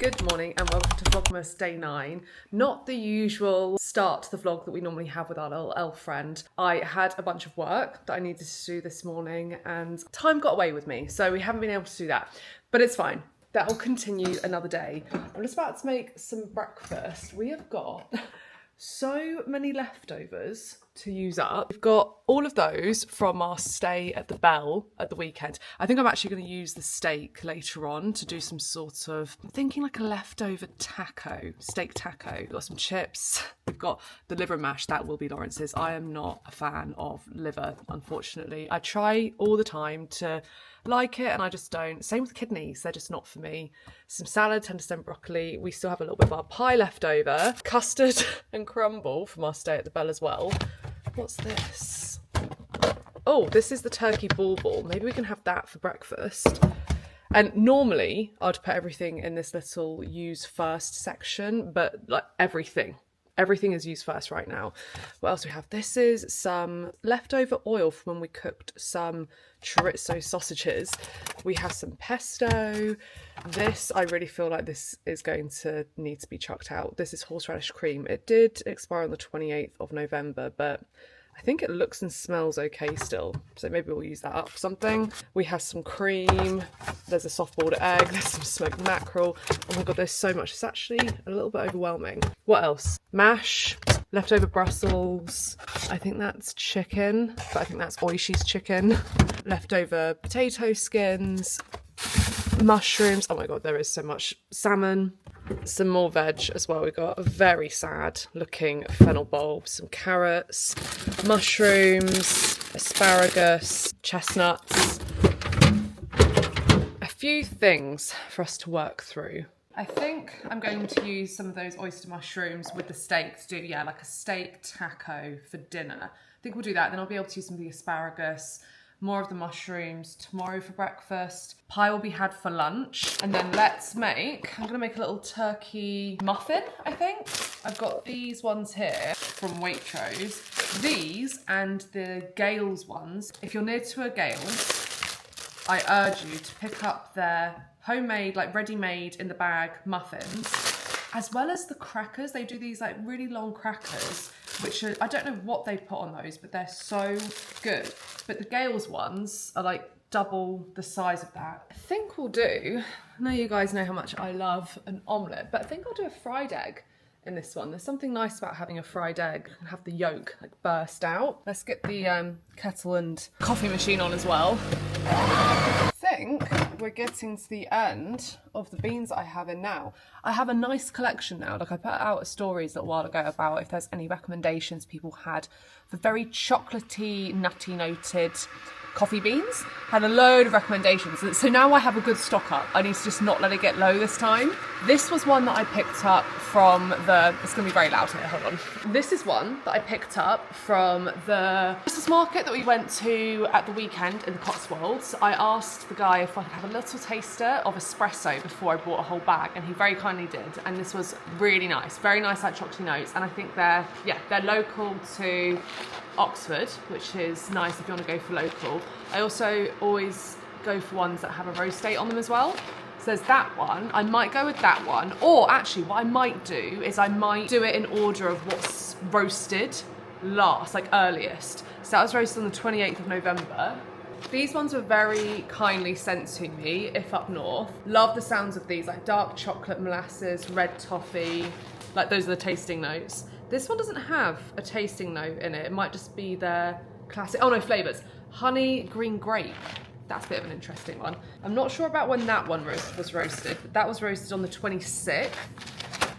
Good morning and welcome to Vlogmas day 9. Not the usual start to the vlog that we normally have with our little elf friend. I had a bunch of work that I needed to do this morning and time got away with me, so we haven't been able to do that. But it's fine. That will continue another day. I'm just about to make some breakfast. We have got so many leftovers to use up. We've got all of those from our stay at the Bell at the weekend. I think I'm actually going to use the steak later on to do some sort of, I'm thinking like a leftover taco, steak taco. We've got some chips. We've got the liver mash. That will be Lawrence's. I am not a fan of liver, unfortunately. I try all the time to like it and I just don't. Same with kidneys, they're just not for me. Some salad, tender stem broccoli. We still have a little bit of our pie left over. Custard and crumble from our stay at the Bell as well. What's this? Oh, this is the turkey bauble. Maybe we can have that for breakfast. And normally I'd put everything in this little use first section, but like everything is used first right now. What else do we have? This is some leftover oil from when we cooked some chorizo sausages. We have some pesto. This, I really feel like this is going to need to be chucked out. This is horseradish cream. It did expire on the 28th of November, but I think it looks and smells okay still. So maybe we'll use that up for something. We have some cream. There's a soft-boiled egg. There's some smoked mackerel. Oh my God, there's so much. It's actually a little bit overwhelming. What else? Mash, leftover Brussels. I think that's chicken, but I think that's Oishi's chicken. Leftover potato skins, mushrooms. Oh my God, there is so much. Salmon. Some more veg as well. We've got a very sad looking fennel bulb, some carrots, mushrooms, asparagus, chestnuts. A few things for us to work through. I think I'm going to use some of those oyster mushrooms with the steak to do, yeah, like a steak taco for dinner. I think we'll do that. Then I'll be able to use some of the asparagus, more of the mushrooms tomorrow for breakfast. Pie will be had for lunch. And then I'm gonna make a little turkey muffin, I think. I've got these ones here from Waitrose. These and the Gales ones. If you're near to a Gales, I urge you to pick up their homemade, like ready-made in the bag muffins, as well as the crackers. They do these like really long crackers, which are, I don't know what they put on those, but they're so good. But the Gales ones are like double the size of that. I think we'll do, I know you guys know how much I love an omelette, but I think I'll do a fried egg in this one. There's something nice about having a fried egg and have the yolk like burst out. Let's get the kettle and coffee machine on as well. I think we're getting to the end of the beans that I have in now. I have a nice collection now. Like I put out a stories a while ago about if there's any recommendations people had for very chocolatey, nutty noted coffee beans. Had a load of recommendations. So now I have a good stock up. I need to just not let it get low this time. This was one that I picked up from it's gonna be very loud here, hold on. This is one that I picked up from the Christmas market that we went to at the weekend in the Cotswolds. I asked the guy if I could have a little taster of espresso before I bought a whole bag, and he very kindly did. And this was really nice, very nice like chocolatey notes. And I think they're local to Oxford, which is nice if you want to go for local. I also always go for ones that have a roast date on them as well. So there's that one. I might go with that one. Or actually what I might do is I might do it in order of what's roasted last, like earliest. So that was roasted on the 28th of November. These ones were very kindly sent to me, if up north. Love the sounds of these, like dark chocolate molasses, red toffee, like those are the tasting notes. This one doesn't have a tasting note in it. It might just be their classic, oh no, flavours. Honey, green grape. That's a bit of an interesting one. I'm not sure about when that one was roasted, but that was roasted on the 26th.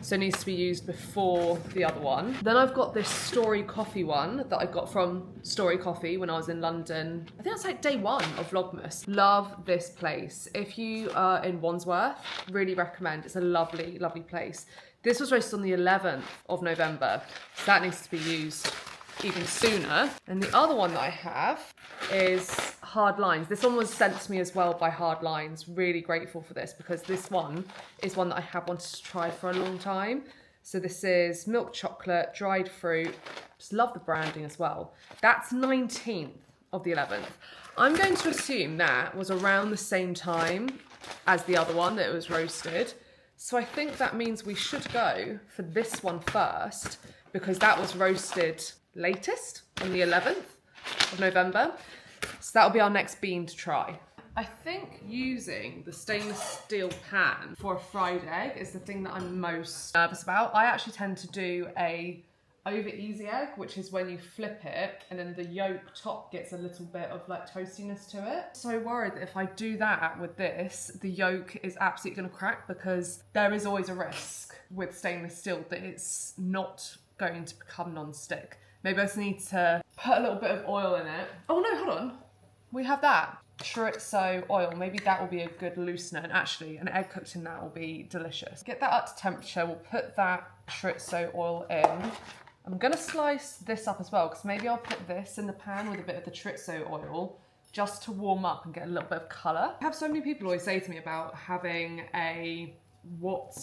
So it needs to be used before the other one. Then I've got this Story Coffee one that I got from Story Coffee when I was in London. I think that's like day 1 of Vlogmas. Love this place. If you are in Wandsworth, really recommend. It's a lovely, lovely place. This was roasted on the 11th of November. So that needs to be used even sooner. And the other one that I have is Hard Lines. This one was sent to me as well by Hard Lines. Really grateful for this because this one is one that I have wanted to try for a long time. So this is milk chocolate, dried fruit. Just love the branding as well. That's 19th of the 11th. I'm going to assume that was around the same time as the other one that it was roasted. So I think that means we should go for this one first, because that was roasted latest on the 11th of November. So that'll be our next bean to try. I think using the stainless steel pan for a fried egg is the thing that I'm most nervous about. I actually tend to do a over easy egg, which is when you flip it and then the yolk top gets a little bit of like toastiness to it. So worried that if I do that with this, the yolk is absolutely gonna crack, because there is always a risk with stainless steel that it's not going to become non-stick. Maybe I just need to put a little bit of oil in it. Oh no, hold on. We have that. Chorizo oil, maybe that will be a good loosener, and actually an egg cooked in that will be delicious. Get that up to temperature, we'll put that chorizo oil in. I'm gonna slice this up as well, because maybe I'll put this in the pan with a bit of the chorizo oil just to warm up and get a little bit of colour. I have so many people always say to me about having a what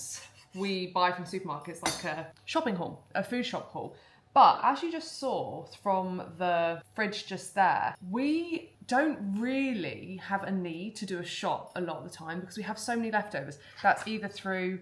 we buy from supermarkets, like a shopping haul, a food shop haul. But as you just saw from the fridge just there, we don't really have a need to do a shop a lot of the time, because we have so many leftovers. That's either through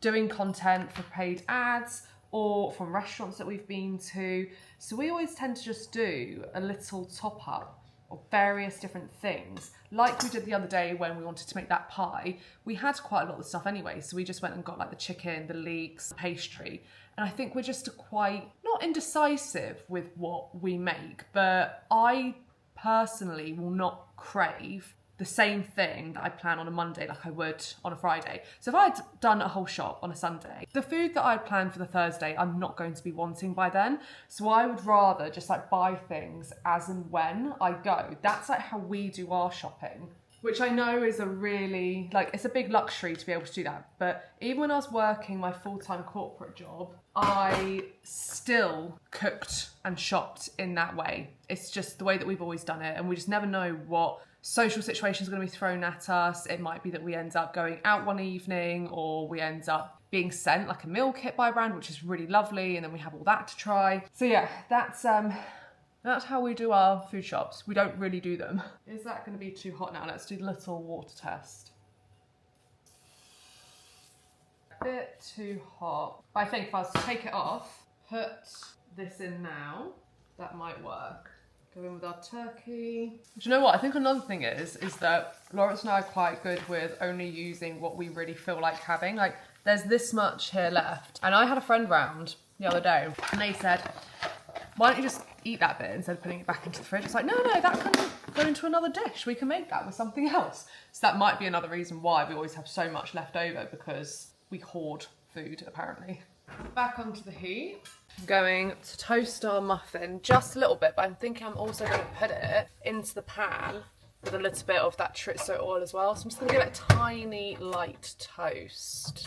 doing content for paid ads or from restaurants that we've been to. So we always tend to just do a little top up of various different things. Like we did the other day when we wanted to make that pie, we had quite a lot of the stuff anyway. So we just went and got like the chicken, the leeks, pastry. And I think we're just quite, not indecisive with what we make, but I personally will not crave the same thing that I plan on a Monday like I would on a Friday. So if I'd done a whole shop on a Sunday, the food that I'd planned for the Thursday, I'm not going to be wanting by then. So I would rather just like buy things as and when I go. That's like how we do our shopping, which I know is a really, like, it's a big luxury to be able to do that. But even when I was working my full-time corporate job, I still cooked and shopped in that way. It's just the way that we've always done it. And we just never know what social situation is going to be thrown at us. It might be that we end up going out one evening, or we end up being sent like a meal kit by a brand, which is really lovely. And then we have all that to try. So yeah, that's how we do our food shops. We don't really do them. Is that going to be too hot now? Let's do the little water test. A bit too hot. I think if I was to take it off, put this in now, that might work. Go in with our turkey. Do you know what? I think another thing is that Lawrence and I are quite good with only using what we really feel like having. Like, there's this much here left. And I had a friend round the other day, and they said, why don't you just eat that bit instead of putting it back into the fridge? It's like, no, that can go into another dish. We can make that with something else. So that might be another reason why we always have so much left over, because we hoard food, apparently. Back onto the heat. I'm going to toast our muffin just a little bit, but I'm thinking I'm also going to put it into the pan with a little bit of that chorizo oil as well. So I'm just going to give it a tiny light toast.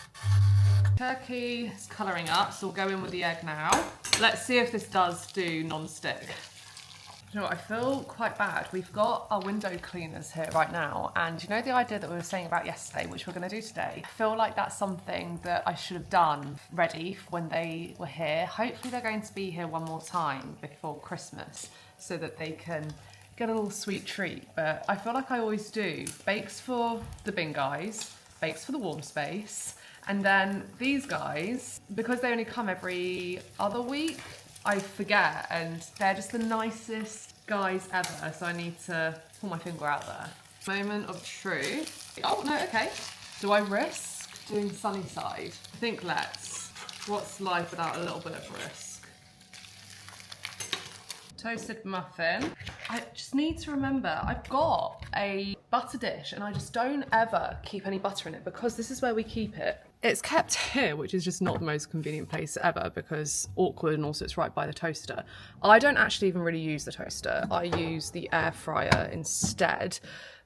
Turkey is colouring up, so we'll go in with the egg now. Let's see if this does do non-stick. You know what, I feel quite bad. We've got our window cleaners here right now, and you know the idea that we were saying about yesterday, which we're going to do today? I feel like that's something that I should have done ready when they were here. Hopefully they're going to be here one more time before Christmas so that they can get a little sweet treat. But I feel like I always do. Bakes for the bin guys, bakes for the warm space, and then these guys, because they only come every other week, I forget, and they're just the nicest guys ever, so I need to pull my finger out there. Moment of truth. Oh, no, okay. Do I risk doing sunny side? I think let's. What's life without a little bit of risk? Toasted muffin. I just need to remember, I've got a butter dish, and I just don't ever keep any butter in it, because this is where we keep it. It's kept here, which is just not the most convenient place ever, because awkward, and also it's right by the toaster. I don't actually even really use the toaster. I use the air fryer instead,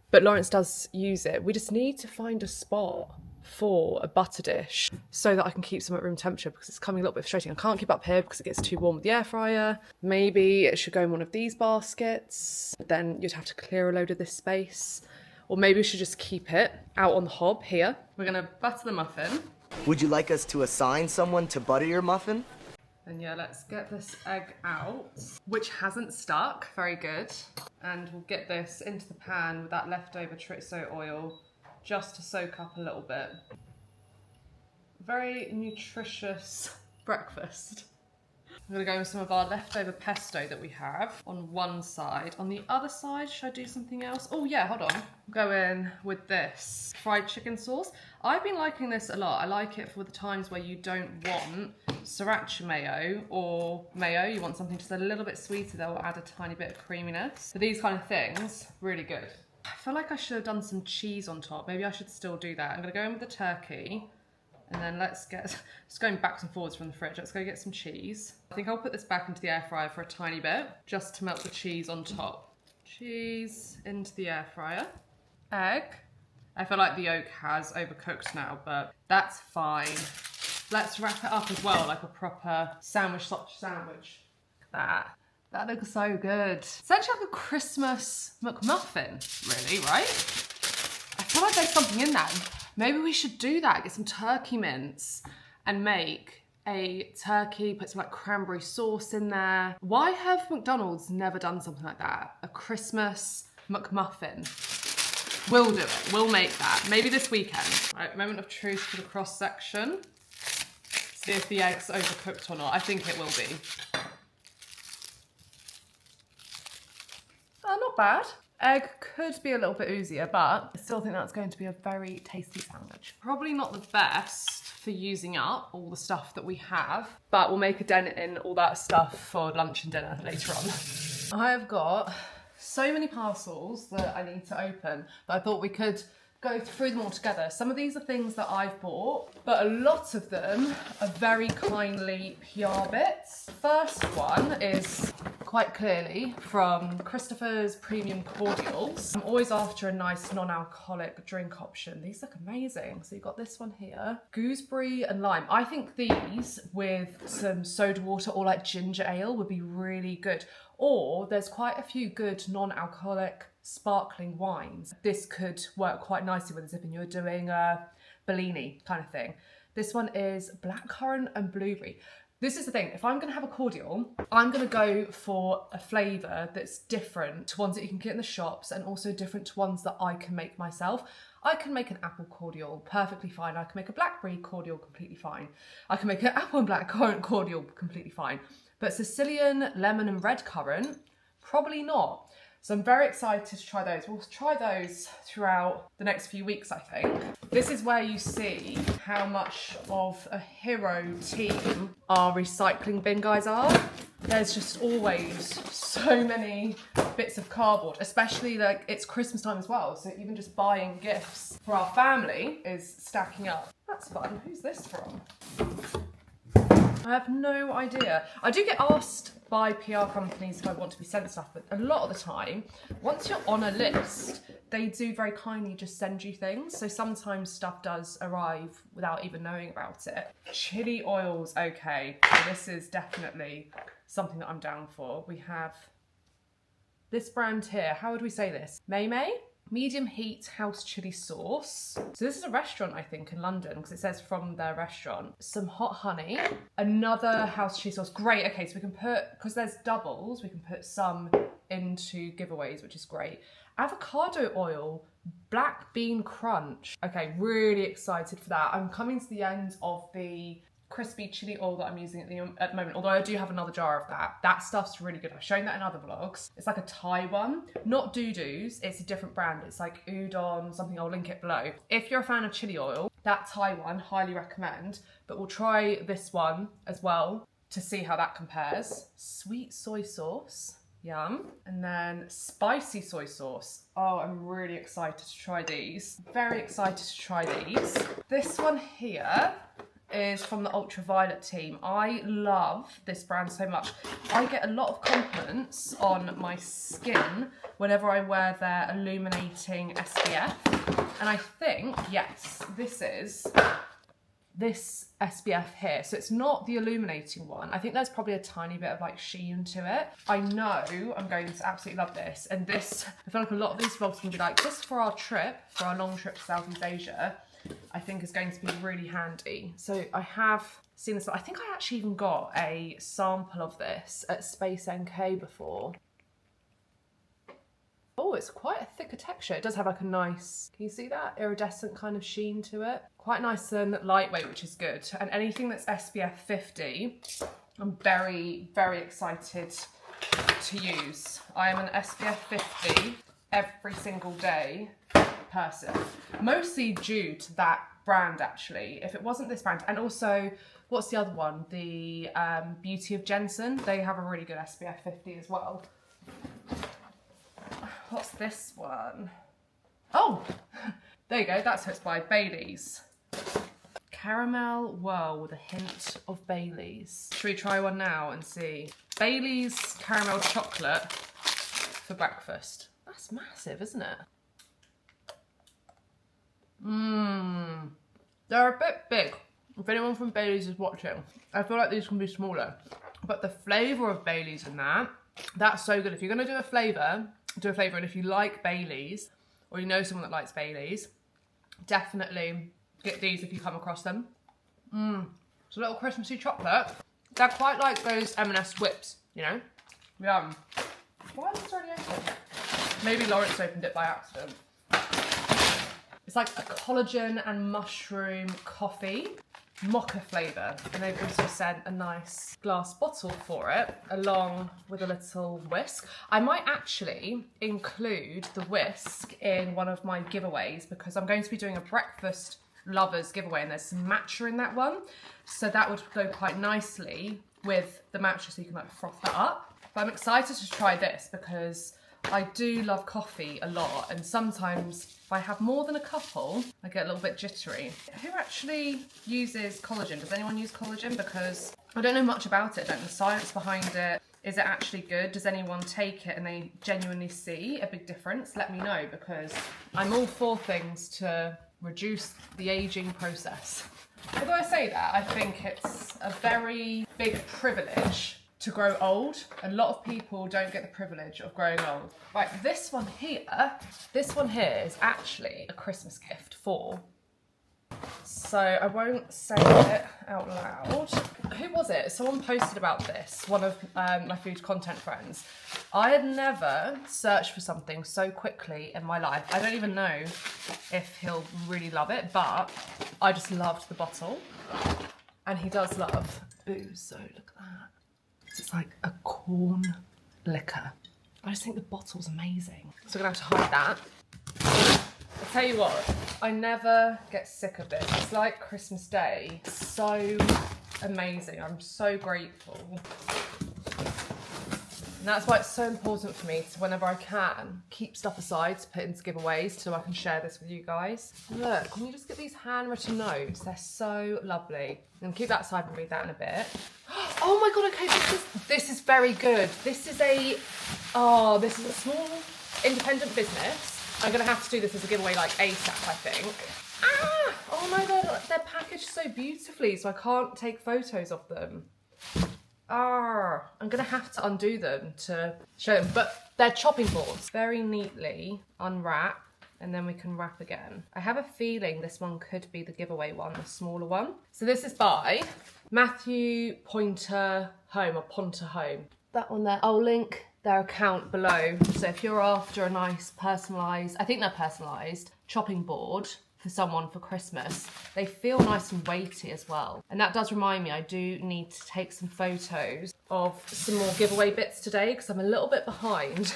but Lawrence does use it. We just need to find a spot for a butter dish so that I can keep some at room temperature, because it's coming a little bit frustrating. I can't keep up here because it gets too warm with the air fryer. Maybe it should go in one of these baskets, but then you'd have to clear a load of this space. Or maybe we should just keep it out on the hob here. We're gonna butter the muffin. Would you like us to assign someone to butter your muffin? And yeah, let's get this egg out, which hasn't stuck. Very good. And we'll get this into the pan with that leftover chorizo oil just to soak up a little bit. Very nutritious breakfast. I'm gonna go with some of our leftover pesto that we have on one side. On the other side, should I do something else? Oh yeah, hold on. Go in with this fried chicken sauce. I've been liking this a lot. I like it for the times where you don't want sriracha mayo or mayo. You want something just a little bit sweeter that will add a tiny bit of creaminess. So these kind of things, really good. I feel like I should have done some cheese on top. Maybe I should still do that. I'm gonna go in with the turkey. And then just going backwards and forwards from the fridge. Let's go get some cheese. I think I'll put this back into the air fryer for a tiny bit, just to melt the cheese on top. Cheese into the air fryer. Egg. I feel like the yolk has overcooked now, but that's fine. Let's wrap it up as well, like a proper sausage sandwich. That looks so good. It's actually like a Christmas McMuffin, really, right? I feel like there's something in that. Maybe we should do that, get some turkey mince and make a turkey, put some like cranberry sauce in there. Why have McDonald's never done something like that? A Christmas McMuffin. We'll do it, we'll make that. Maybe this weekend. Right, moment of truth for the cross section. See if the egg's overcooked or not. I think it will be. Oh, not bad. Egg could be a little bit oozier, but I still think that's going to be a very tasty sandwich. Probably not the best for using up all the stuff that we have, but we'll make a dent in all that stuff for lunch and dinner later on. I have got so many parcels that I need to open that I thought we could go through them all together. Some of these are things that I've bought, but a lot of them are very kindly PR bits. First one is quite clearly from Christopher's Premium Cordials. I'm always after a nice non-alcoholic drink option. These look amazing. So you've got this one here, gooseberry and lime. I think these with some soda water or like ginger ale would be really good. Or there's quite a few good non-alcoholic sparkling wines. This could work quite nicely with as if you're doing a Bellini kind of thing. This one is blackcurrant and blueberry. This is the thing, if I'm gonna have a cordial, I'm gonna go for a flavour that's different to ones that you can get in the shops and also different to ones that I can make myself. I can make an apple cordial perfectly fine. I can make a blackberry cordial completely fine. I can make an apple and blackcurrant cordial completely fine. But Sicilian, lemon and red currant, probably not. So I'm very excited to try those. We'll try those throughout the next few weeks, I think. This is where you see how much of a hero team our recycling bin guys are. There's just always so many bits of cardboard, especially like it's Christmas time as well. So even just buying gifts for our family is stacking up. That's fun. Who's this from? I have no idea. I do get asked by PR companies if I want to be sent stuff, but a lot of the time, once you're on a list, they do very kindly just send you things. So sometimes stuff does arrive without even knowing about it. Chili oils, okay. So this is definitely something that I'm down for. We have this brand here. How would we say this? Mei Mei? Medium heat house chili sauce. So this is a restaurant, I think, in London, because it says from their restaurant. Some hot honey, another house chili sauce. Great, okay, so we can put, because there's doubles, we can put some into giveaways, which is great. Avocado oil, black bean crunch. Okay, really excited for that. I'm coming to the end of the crispy chili oil that I'm using at the moment, although I do have another jar of that. That stuff's really good. I've shown that in other vlogs. It's like a Thai one, not doo-doos, it's a different brand. It's like udon, something, I'll link it below. If you're a fan of chili oil, that Thai one, highly recommend, but we'll try this one as well to see how that compares. Sweet soy sauce, yum. And then spicy soy sauce. Oh, I'm really excited to try these. Very excited to try these. This one here is from the Ultraviolet team. I love this brand so much. I get a lot of compliments on my skin whenever I wear their illuminating SPF. And I think, yes, this is this SPF here. So it's not the illuminating one. I think there's probably a tiny bit of like sheen to it. I know I'm going to absolutely love this. And this, I feel like a lot of these vlogs can be like, just for our trip, for our long trip to Southeast Asia, I think is going to be really handy. So I have seen this. I think I actually even got a sample of this at Space NK before. Oh, it's quite a thicker texture. It does have like a nice, can you see that? Iridescent kind of sheen to it. Quite nice and lightweight, which is good. And anything that's SPF 50, I'm very, very excited to use. I am an SPF 50 every single day person. Mostly due to that brand, actually. If it wasn't this brand, and also, what's the other one? The Beauty of Jensen. They have a really good SPF 50 as well. What's this one? Oh, there you go. That's who it's by, Baileys. Caramel Whirl with a hint of Baileys. Should we try one now and see? Baileys caramel chocolate for breakfast. That's massive, isn't it? Mmm. They're a bit big. If anyone from Baileys is watching, I feel like these can be smaller. But the flavour of Baileys in that, that's so good. If you're going to do a flavour, and if you like Baileys, or you know someone that likes Baileys, definitely get these if you come across them. It's a little Christmassy chocolate. They're quite like those M&S whips, you know? Yum. Why is this already open? Maybe Lawrence opened it by accident. It's like a collagen and mushroom coffee, mocha flavour. And they've also sent a nice glass bottle for it, along with a little whisk. I might actually include the whisk in one of my giveaways because I'm going to be doing a breakfast lovers giveaway and there's some matcha in that one. So that would go quite nicely with the matcha so you can like froth that up. But I'm excited to try this because I do love coffee a lot, and sometimes if I have more than a couple, I get a little bit jittery. Who actually uses collagen? Does anyone use collagen? Because I don't know much about it. I don't know the science behind it. Is it actually good? Does anyone take it and they genuinely see a big difference? Let me know, because I'm all for things to reduce the aging process. Although I say that, I think it's a very big privilege to grow old. A lot of people don't get the privilege of growing old. Right, this one here is actually a Christmas gift for. So I won't say it out loud. Who was it? Someone posted about this, one of my food content friends. I had never searched for something so quickly in my life. I don't even know if he'll really love it, but I just loved the bottle. And he does love booze, so look at that. It's like a corn liquor. I just think the bottle's amazing. So we're gonna have to hide that. I'll tell you what, I never get sick of this. It's like Christmas Day. So amazing. I'm so grateful. And that's why it's so important for me to, whenever I can, keep stuff aside to put into giveaways so I can share this with you guys. Look, when you just get these handwritten notes, they're so lovely. And keep that aside and read that in a bit. Oh my God, okay, this is very good. This is a small independent business. I'm gonna have to do this as a giveaway like ASAP, I think. Oh my God, they're packaged so beautifully, so I can't take photos of them. I'm gonna have to undo them to show them, but they're chopping boards. Very neatly unwrap, and then we can wrap again. I have a feeling this one could be the giveaway one, the smaller one. So this is by Matthew Pointer Home, or Ponter Home. That one there, I'll link their account below. So if you're after a nice personalised, I think they're personalised, chopping board for someone for Christmas, they feel nice and weighty as well. And that does remind me, I do need to take some photos of some more giveaway bits today because I'm a little bit behind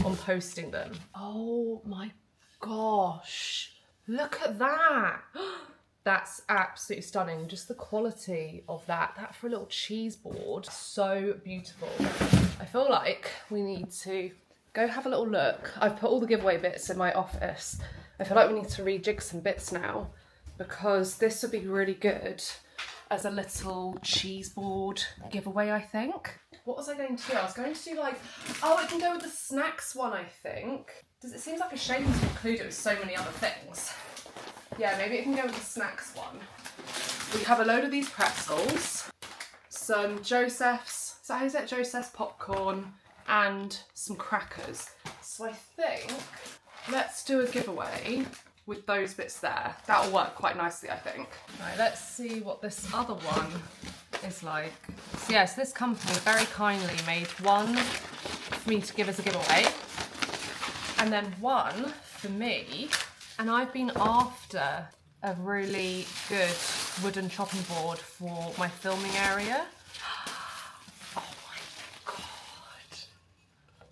on posting them. Oh my gosh, look at that. That's absolutely stunning. Just the quality of that for a little cheese board, so beautiful. I feel like we need to go have a little look. I've put all the giveaway bits in my office. I feel like we need to rejig some bits now because this would be really good as a little cheese board giveaway, I think. What was I going to do? I was going to do like, oh, it can go with the snacks one, I think. It seems like a shame to include it with so many other things. Yeah, maybe it can go with the snacks one. We have a load of these pretzels, some Joseph's, is that how you say it? Joseph's popcorn, and some crackers. So I think let's do a giveaway with those bits there. That'll work quite nicely, I think. Right, let's see what this other one is like. So yes, this company very kindly made one for me to give as a giveaway. And then one for me. And I've been after a really good wooden chopping board for my filming area. Oh my God.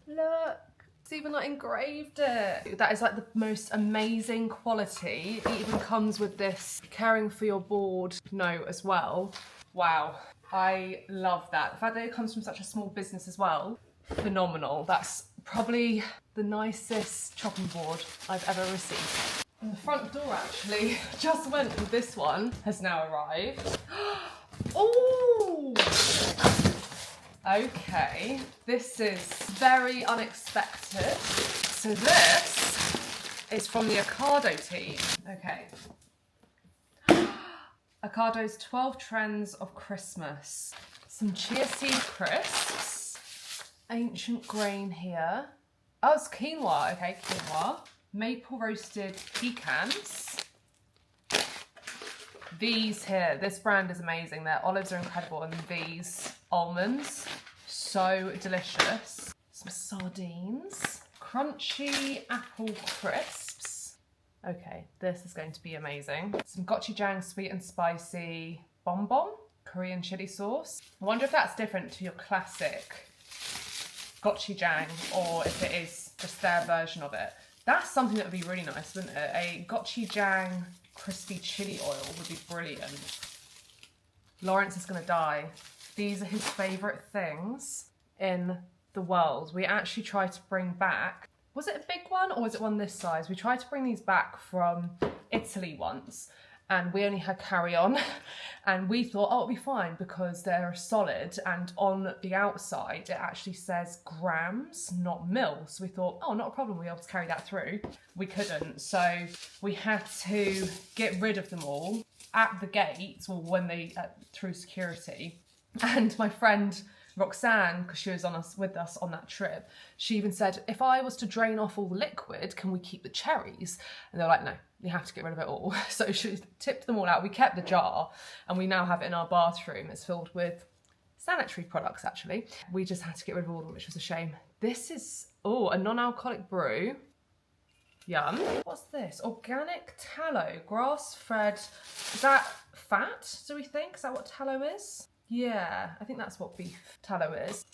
Look. It's even like engraved it. That is like the most amazing quality. It even comes with this caring for your board note as well. Wow, I love that. The fact that it comes from such a small business as well, phenomenal. That's probably the nicest chopping board I've ever received. And the front door actually just went with this one, has now arrived. Oh! Okay, this is very unexpected. So this is from the Ocado team. Okay. Ocado's 12 Trends of Christmas. Some chia seed crisps. Ancient grain here. Oh, it's quinoa. Okay, quinoa. Maple roasted pecans. These here, this brand is amazing. Their olives are incredible, and these almonds, so delicious. Some sardines, crunchy apple crisps. Okay, this is going to be amazing. Some gochujang sweet and spicy bonbon, Korean chili sauce. I wonder if that's different to your classic gochujang or if it is just their version of it. That's something that would be really nice, wouldn't it? A gochujang crispy chili oil would be brilliant. Lawrence is gonna die. These are his favourite things in the world. We actually tried to bring back, was it a big one or was it one this size? We tried to bring these back from Italy once and we only had carry-on and we thought, oh, it'll be fine because they're solid, and on the outside it actually says grams, not mil. So we thought, oh, not a problem, we'll be able to carry that through. We couldn't, so we had to get rid of them all at the gates, or when they, through security. And my friend Roxanne, because she was with us on that trip, she even said, if I was to drain off all the liquid, can we keep the cherries? And they were like, no, you have to get rid of it all. So she tipped them all out. We kept the jar and we now have it in our bathroom. It's filled with sanitary products, actually. We just had to get rid of all of them, which was a shame. This is, oh, a non-alcoholic brew. Yum. What's this? Organic tallow, grass-fed. Is that fat, do we think? Is that what tallow is? Yeah, I think that's what beef tallow is.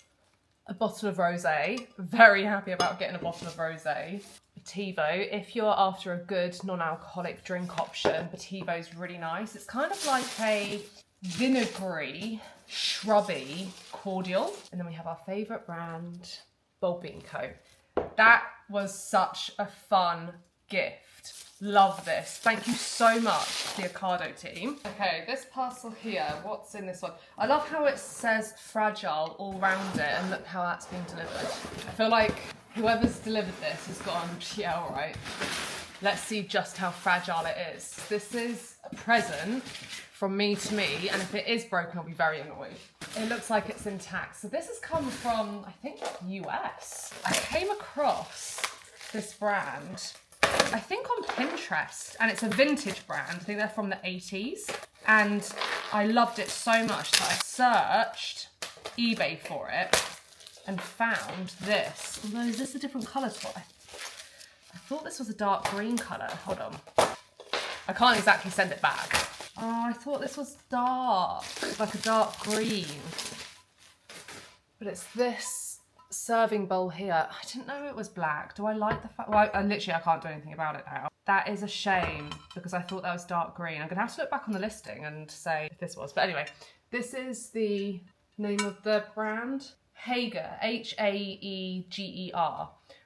A bottle of rosé. Very happy about getting a bottle of rosé. Bativo. If you're after a good non-alcoholic drink option, Bativo is really nice. It's kind of like a vinegary, shrubby cordial. And then we have our favourite brand, Bold Bean Co. That was such a fun gift. Love this. Thank you so much to the Ocado team. Okay, this parcel here, what's in this one? I love how it says fragile all around it, and look how that's being delivered. I feel like whoever's delivered this has gone, yeah, all right. Let's see just how fragile it is. This is a present from me to me, and if it is broken, I'll be very annoyed. It looks like it's intact. So this has come from, I think, US. I came across this brand, I think on Pinterest, and it's a vintage brand. I think they're from the 80s, and I loved it so much that I searched eBay for it and found this. Although, is this a different colour to what I thought this was a dark green colour. Hold on. I can't exactly send it back. Oh, I thought this was dark, like a dark green. But it's this serving bowl here. I didn't know it was black. Do I like the fact? Well, I literally can't do anything about it now. That is a shame because I thought that was dark green. I'm gonna have to look back on the listing and say if this was. But anyway, this is the name of the brand. Haeger, Haeger.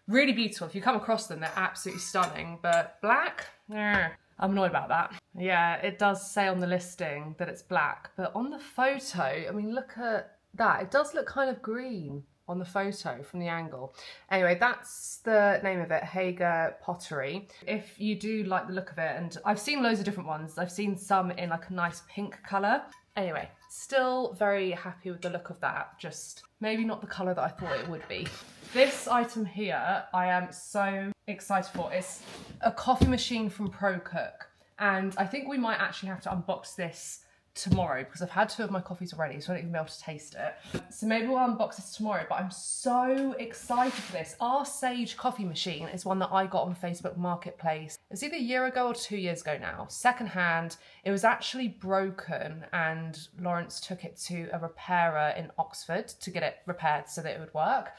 Really beautiful. If you come across them, they're absolutely stunning. But black, I'm annoyed about that. Yeah, it does say on the listing that it's black, but on the photo, I mean, look at that. It does look kind of green on the photo from the angle. Anyway, that's the name of it, Haeger Pottery. If you do like the look of it, and I've seen loads of different ones. I've seen some in like a nice pink colour. Anyway, still very happy with the look of that. Just maybe not the colour that I thought it would be. This item here, I am so excited for. It's a coffee machine from ProCook. And I think we might actually have to unbox this tomorrow because I've had 2 of my coffees already, so I don't even be able to taste it. So maybe we'll unbox this tomorrow, but I'm so excited for this. Our Sage coffee machine is one that I got on Facebook Marketplace. It was either a year ago or 2 years ago now, secondhand. It was actually broken and Lawrence took it to a repairer in Oxford to get it repaired so that it would work.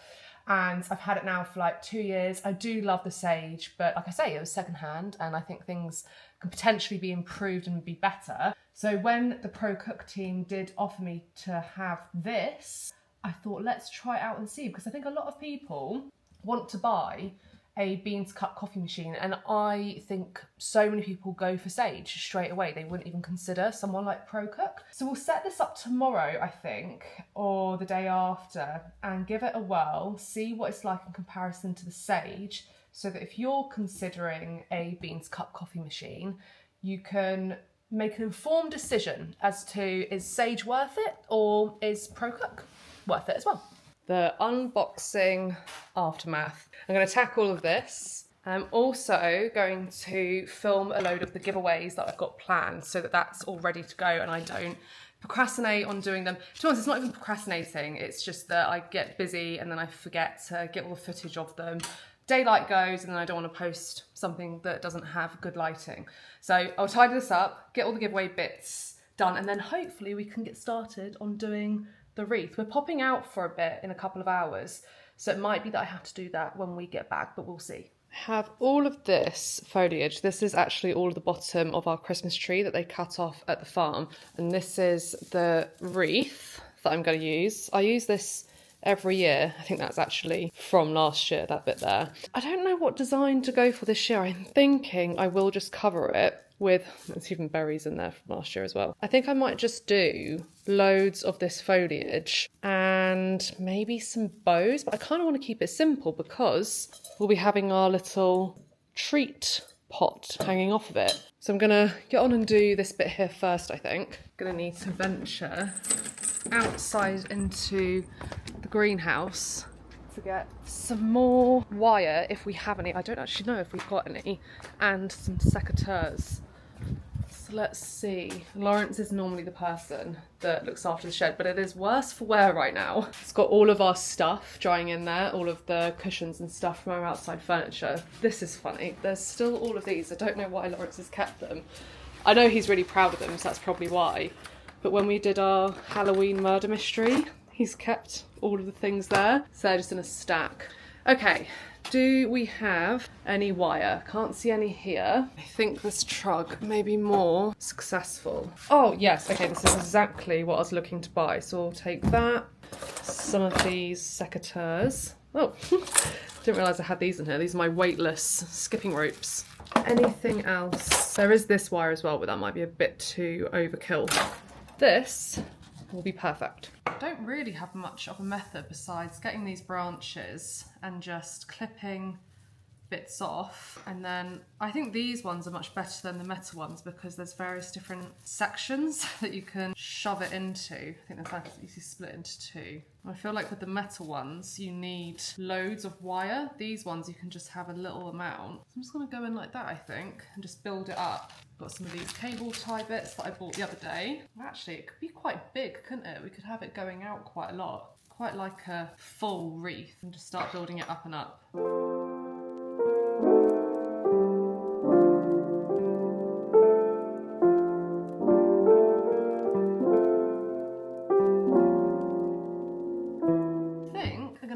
And I've had it now for like 2 years. I do love the Sage, but like I say, it was secondhand and I think things can potentially be improved and be better. So when the Pro Cook team did offer me to have this, I thought, let's try it out and see, because I think a lot of people want to buy a beans cut coffee machine, and I think so many people go for Sage straight away. They wouldn't even consider someone like Pro Cook. So we'll set this up tomorrow, I think, or the day after, and give it a whirl, see what it's like in comparison to the Sage, so that if you're considering a beans cut coffee machine, you can make an informed decision as to, is Sage worth it or is Pro Cook worth it as well? The unboxing aftermath. I'm going to tackle all of this. I'm also going to film a load of the giveaways that I've got planned so that that's all ready to go and I don't procrastinate on doing them. To be honest, it's not even procrastinating, it's just that I get busy and then I forget to get all the footage of them. Daylight goes and then I don't want to post something that doesn't have good lighting. So I'll tidy this up, get all the giveaway bits done, and then hopefully we can get started on doing the wreath. We're popping out for a bit in a couple of hours, so it might be that I have to do that when we get back, but we'll see. I have all of this foliage. This is actually all of the bottom of our Christmas tree that they cut off at the farm, and this is the wreath that I'm going to use. I use this every year. I think that's actually from last year, that bit there. I don't know what design to go for this year. I'm thinking I will just cover it with, there's even berries in there from last year as well. I think I might just do loads of this foliage and maybe some bows, but I kind of want to keep it simple because we'll be having our little treat pot hanging off of it. So I'm gonna get on and do this bit here first, I think. Gonna need to venture outside into the greenhouse to get some more wire if we have any. I don't actually know if we've got any, and some secateurs. So let's see. Lawrence is normally the person that looks after the shed, but it is worse for wear right now. It's got all of our stuff drying in there, all of the cushions and stuff from our outside furniture. This is funny. There's still all of these. I don't know why Lawrence has kept them. I know he's really proud of them, so that's probably why. But when we did our Halloween murder mystery, he's kept all of the things there. So they're just in a stack. Okay, do we have any wire? Can't see any here. I think this trug may be more successful. Oh yes, okay, this is exactly what I was looking to buy. So I'll take that, some of these secateurs. Oh, didn't realise I had these in here. These are my weightless skipping ropes. Anything else? There is this wire as well, but that might be a bit too overkill. This will be perfect. I don't really have much of a method besides getting these branches and just clipping bits off, and then I think these ones are much better than the metal ones because there's various different sections that you can shove it into. I think there's like easy split into two. I feel like with the metal ones you need loads of wire. These ones you can just have a little amount. So I'm just going to go in like that, I think, and just build it up. Got some of these cable tie bits that I bought the other day. Actually, it could be quite big, couldn't it? We could have it going out quite a lot. Quite like a full wreath, and just start building it up and up.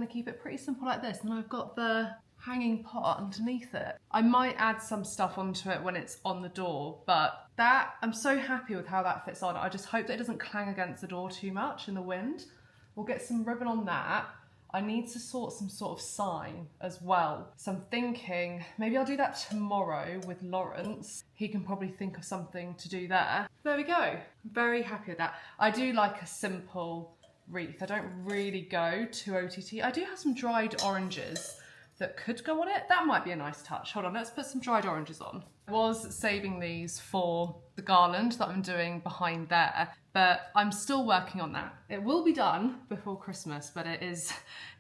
Keep it pretty simple like this, and I've got the hanging pot underneath it. I might add some stuff onto it when it's on the door, but that, I'm so happy with how that fits on. I just hope that it doesn't clang against the door too much in the wind. We'll get some ribbon on that. I need to sort some sort of sign as well. So I'm thinking maybe I'll do that tomorrow with Lawrence. He can probably think of something to do there. There we go. I'm very happy with that. I do like a simple wreath. I don't really go to OTT. I do have some dried oranges that could go on it. That might be a nice touch. Hold on, let's put some dried oranges on. I was saving these for the garland that I'm doing behind there, but I'm still working on that. It will be done before Christmas, but it is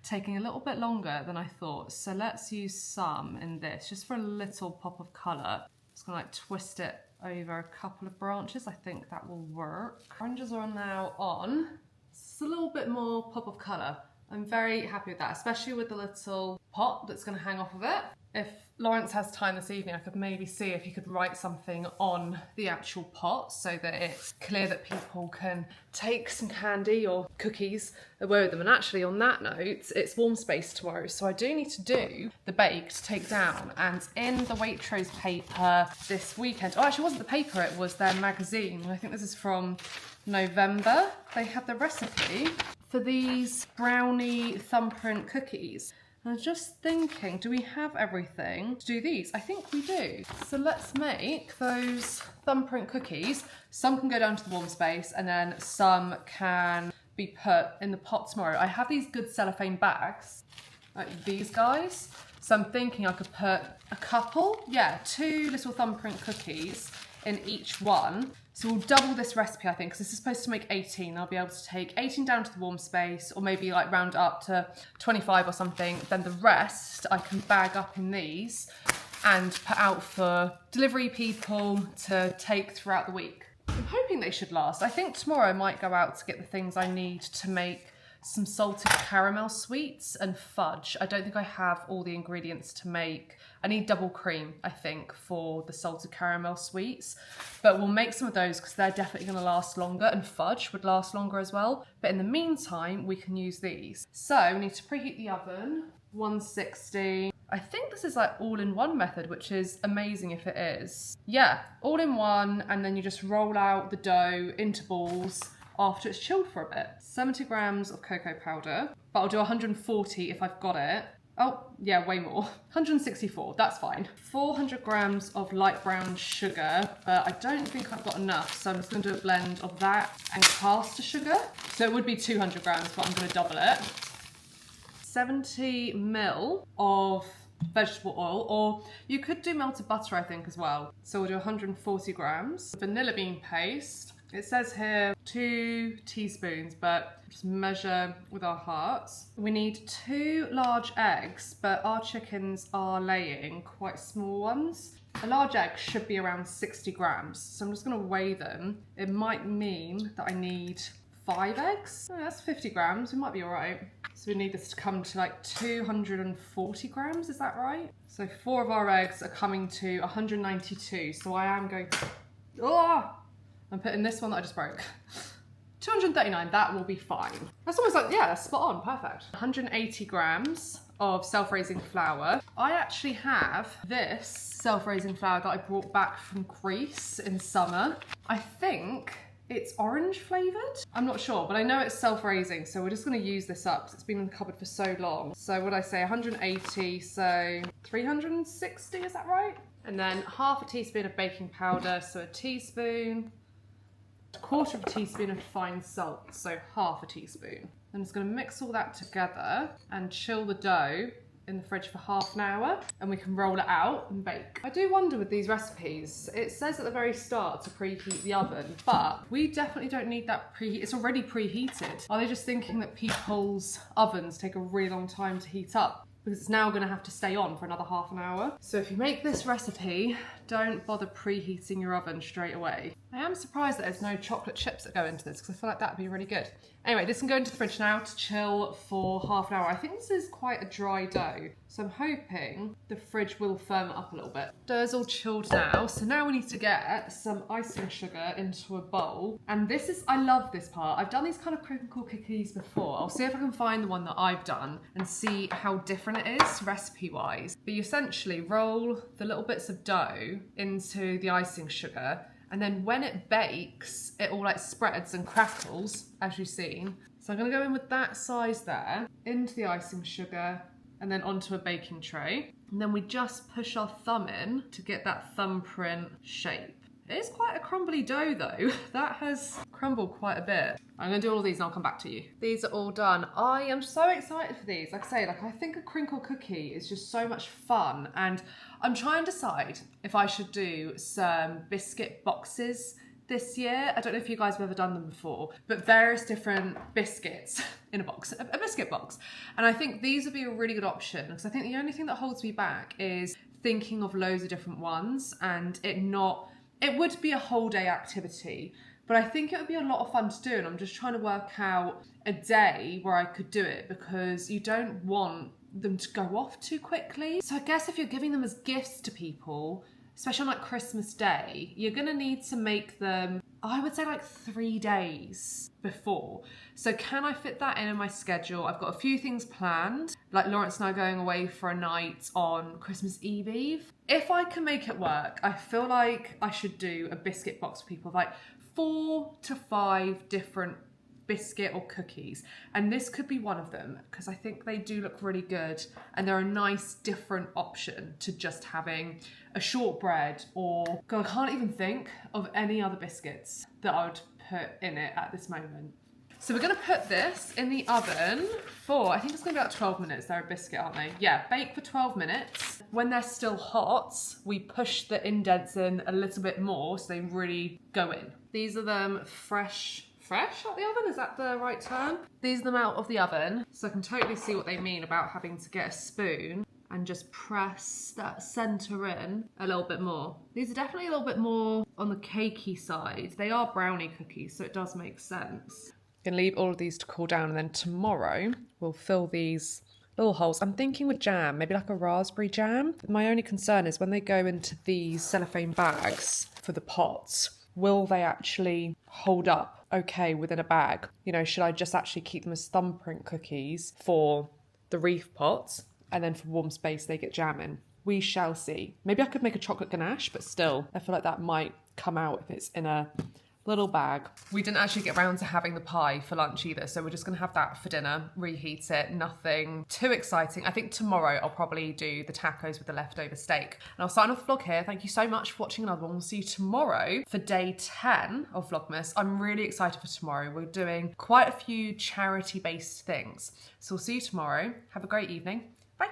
taking a little bit longer than I thought. So let's use some in this, just for a little pop of colour. Just gonna like twist it over a couple of branches. I think that will work. Oranges are now on. It's a little bit more pop of colour. I'm very happy with that, especially with the little pot that's going to hang off of it. If Lawrence has time this evening, I could maybe see if he could write something on the actual pot so that it's clear that people can take some candy or cookies away with them. And actually, on that note, it's warm space tomorrow, so I do need to do the bake to take down. And in the Waitrose paper this weekend, oh, actually it wasn't the paper, it was their magazine. I think this is from November. They had the recipe for these brownie thumbprint cookies. I was just thinking, do we have everything to do these? I think we do. So let's make those thumbprint cookies. Some can go down to the warm space and then some can be put in the pot tomorrow. I have these good cellophane bags, like these guys. So I'm thinking I could put a couple, 2 little thumbprint cookies in each one. So we'll double this recipe, I think, because this is supposed to make 18. I'll be able to take 18 down to the warm space, or maybe like round up to 25 or something. Then the rest I can bag up in these and put out for delivery people to take throughout the week. I'm hoping they should last. I think tomorrow I might go out to get the things I need to make some salted caramel sweets and fudge. I don't think I have all the ingredients to make. I need double cream, I think, for the salted caramel sweets, but we'll make some of those because they're definitely going to last longer, and fudge would last longer as well. But in the meantime, we can use these. So we need to preheat the oven, 160. I think this is like all-in-one method, which is amazing if it is. Yeah, all-in-one, and then you just roll out the dough into balls after it's chilled for a bit. 70 grams of cocoa powder, but I'll do 140 if I've got it. Oh, yeah, way more. 164, that's fine. 400 grams of light brown sugar, but I don't think I've got enough, so I'm just gonna do a blend of that and caster sugar. So it would be 200 grams, but I'm gonna double it. 70 ml of vegetable oil, or you could do melted butter, I think, as well. So we'll do 140 grams. Vanilla bean paste. It says here 2 teaspoons, but just measure with our hearts. We need 2 large eggs, but our chickens are laying quite small ones. A large egg should be around 60 grams, so I'm just gonna weigh them. It might mean that I need 5 eggs. Oh, that's 50 grams, we might be all right. So we need this to come to like 240 grams, is that right? So 4 of our eggs are coming to 192, so I am going to, I'm putting this one that I just broke. 239, that will be fine. That's almost like, yeah, that's spot on, perfect. 180 grams of self-raising flour. I actually have this self-raising flour that I brought back from Greece in summer. I think it's orange flavoured. I'm not sure, but I know it's self-raising, so we're just gonna use this up because it's been in the cupboard for so long. So what did I say, 180, so 360, is that right? And then half a teaspoon of baking powder, so a teaspoon. A quarter of a teaspoon of fine salt, so half a teaspoon. I'm just going to mix all that together and chill the dough in the fridge for half an hour, and we can roll it out and bake. I do wonder with these recipes, it says at the very start to preheat the oven, but we definitely don't need that preheat. It's already preheated. Are they just thinking that people's ovens take a really long time to heat up? Because it's now going to have to stay on for another half an hour. So if you make this recipe, don't bother preheating your oven straight away. I am surprised that there's no chocolate chips that go into this because I feel like that would be really good. Anyway, this can go into the fridge now to chill for half an hour. I think this is quite a dry dough, so I'm hoping the fridge will firm it up a little bit. Dough is all chilled now, so now we need to get some icing sugar into a bowl. And this is, I love this part. I've done these kind of crinkle cookies before. I'll see if I can find the one that I've done and see how different it is recipe-wise. But you essentially roll the little bits of dough into the icing sugar, and then when it bakes, it all like spreads and crackles, as you've seen. So I'm gonna go in with that size there, into the icing sugar, and then onto a baking tray. And then we just push our thumb in to get that thumbprint shape. It is quite a crumbly dough though. That has crumbled quite a bit. I'm gonna do all of these and I'll come back to you. These are all done. I am so excited for these. Like I say, I think a crinkle cookie is just so much fun, and I'm trying to decide if I should do some biscuit boxes this year. I don't know if you guys have ever done them before, but various different biscuits in a box, a biscuit box. And I think these would be a really good option, because I think the only thing that holds me back is thinking of loads of different ones and it not It would be a whole day activity, but I think it would be a lot of fun to do, and I'm just trying to work out a day where I could do it, because you don't want them to go off too quickly. So I guess if you're giving them as gifts to people, especially on like Christmas Day, you're gonna need to make them, I would say, like 3 days before. So can I fit that in my schedule? I've got a few things planned, like Lawrence and I going away for a night on Christmas Eve. If I can make it work, I feel like I should do a biscuit box for people, like 4 to 5 different biscuit or cookies, and this could be one of them, because I think they do look really good and they're a nice different option to just having a shortbread, or God, I can't even think of any other biscuits that I would put in it at this moment. So we're going to put this in the oven for, I think it's going to be about 12 minutes. They're a biscuit, aren't they? Yeah, bake for 12 minutes. When they're still hot, we push the indents in a little bit more so they really go in. These are them fresh out the oven, is that the right term? These are them out of the oven, so I can totally see what they mean about having to get a spoon and just press that centre in a little bit more. These are definitely a little bit more on the cakey side. They are brownie cookies, so it does make sense. I'm gonna leave all of these to cool down, and then tomorrow we'll fill these little holes. I'm thinking with jam, maybe like a raspberry jam. My only concern is when they go into these cellophane bags for the pots, will they actually hold up okay within a bag? You know, should I just actually keep them as thumbprint cookies for the wreath pots, and then for warm space they get jam in? We shall see. Maybe I could make a chocolate ganache, but still, I feel like that might come out if it's in a little bag. We didn't actually get around to having the pie for lunch either, so we're just gonna have that for dinner, reheat it, nothing too exciting. I think tomorrow I'll probably do the tacos with the leftover steak. And I'll sign off the vlog here. Thank you so much for watching another one. We'll see you tomorrow for day 10 of Vlogmas. I'm really excited for tomorrow. We're doing quite a few charity-based things. So we'll see you tomorrow. Have a great evening. Bye.